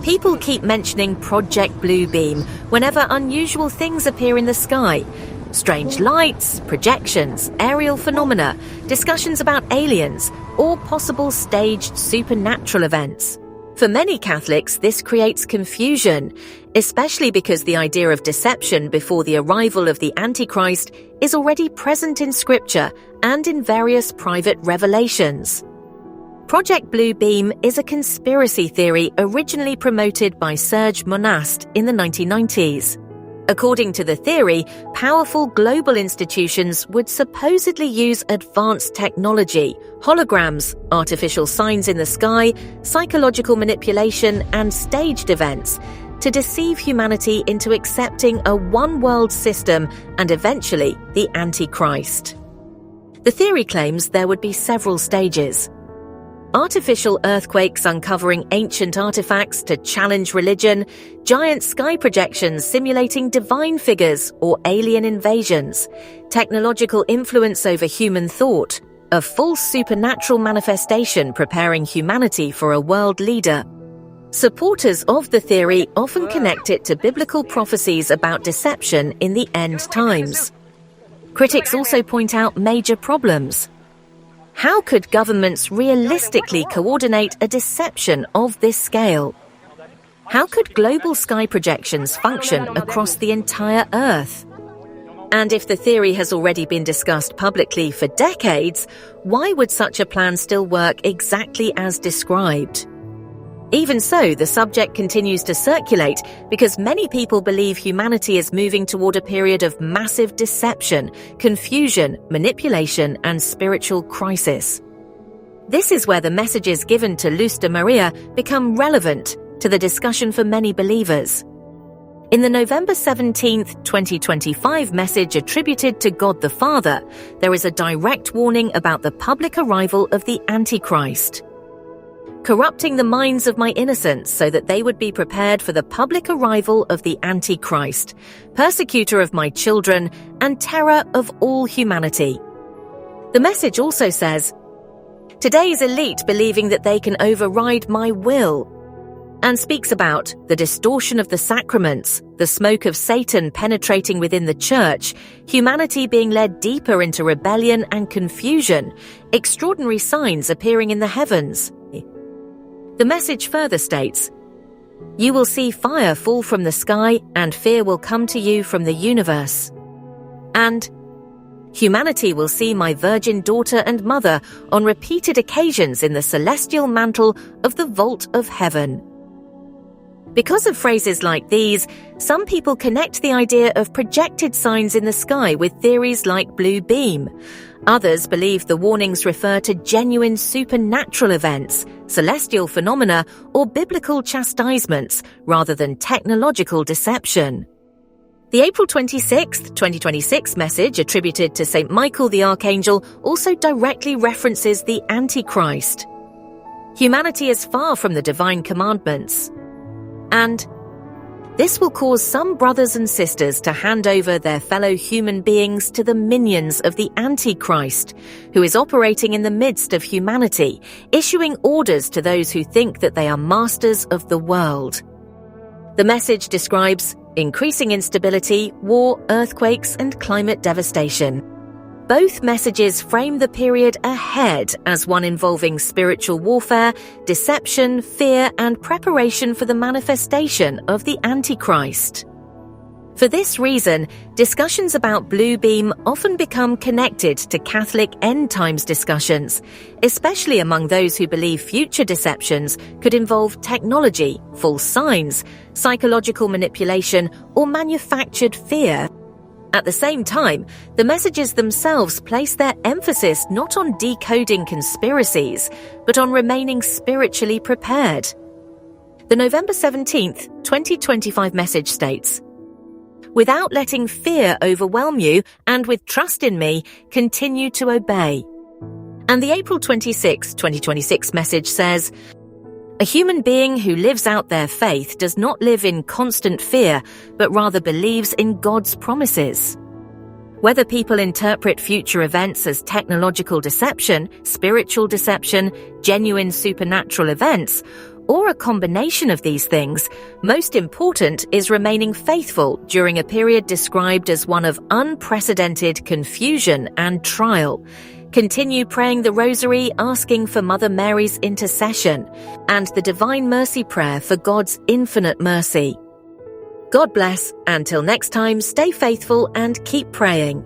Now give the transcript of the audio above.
People keep mentioning Project Bluebeam whenever unusual things appear in the sky. Strange lights, projections, aerial phenomena, discussions about aliens, or possible staged supernatural events. For many Catholics, this creates confusion, especially because the idea of deception before the arrival of the Antichrist is already present in Scripture and in various private revelations. Project Bluebeam is a conspiracy theory originally promoted by Serge Monast in the 1990s. According to the theory, powerful global institutions would supposedly use advanced technology, holograms, artificial signs in the sky, psychological manipulation, and staged events to deceive humanity into accepting a one-world system and eventually the Antichrist. The theory claims there would be several stages. Artificial earthquakes uncovering ancient artifacts to challenge religion, giant sky projections simulating divine figures or alien invasions, technological influence over human thought, a false supernatural manifestation preparing humanity for a world leader. Supporters of the theory often connect it to biblical prophecies about deception in the end times. Critics also point out major problems. How could governments realistically coordinate a deception of this scale? How could global sky projections function across the entire Earth? And if the theory has already been discussed publicly for decades, why would such a plan still work exactly as described? Even so, the subject continues to circulate because many people believe humanity is moving toward a period of massive deception, confusion, manipulation, and spiritual crisis. This is where the messages given to Luz de Maria become relevant to the discussion for many believers. In the November 17, 2025 message attributed to God the Father, there is a direct warning about the public arrival of the Antichrist. Corrupting the minds of my innocents so that they would be prepared for the public arrival of the Antichrist, persecutor of my children, and terror of all humanity. The message also says, today's elite believing that they can override my will, and speaks about the distortion of the sacraments, the smoke of Satan penetrating within the church, humanity being led deeper into rebellion and confusion, extraordinary signs appearing in the heavens. The message further states, you will see fire fall from the sky and fear will come to you from the universe. And humanity will see my virgin daughter and mother on repeated occasions in the celestial mantle of the vault of heaven. Because of phrases like these, some people connect the idea of projected signs in the sky with theories like blue beam. Others believe the warnings refer to genuine supernatural events, celestial phenomena, or biblical chastisements rather than technological deception. The April 26, 2026 message attributed to St. Michael the Archangel also directly references the Antichrist. Humanity is far from the divine commandments. And this will cause some brothers and sisters to hand over their fellow human beings to the minions of the Antichrist, who is operating in the midst of humanity, issuing orders to those who think that they are masters of the world. The message describes increasing instability, war, earthquakes, and climate devastation. Both messages frame the period ahead as one involving spiritual warfare, deception, fear, and preparation for the manifestation of the Antichrist. For this reason, discussions about blue beam often become connected to Catholic end times discussions, especially among those who believe future deceptions could involve technology, false signs, psychological manipulation, or manufactured fear. At the same time, the messages themselves place their emphasis not on decoding conspiracies, but on remaining spiritually prepared. The November 17th, 2025 message states, without letting fear overwhelm you and with trust in me, continue to obey. And the April 26, 2026 message says, a human being who lives out their faith does not live in constant fear, but rather believes in God's promises. Whether people interpret future events as technological deception, spiritual deception, genuine supernatural events, or a combination of these things, most important is remaining faithful during a period described as one of unprecedented confusion and trial. Continue praying the Rosary, asking for Mother Mary's intercession, and the Divine Mercy Prayer for God's infinite mercy. God bless. Until next time, stay faithful and keep praying.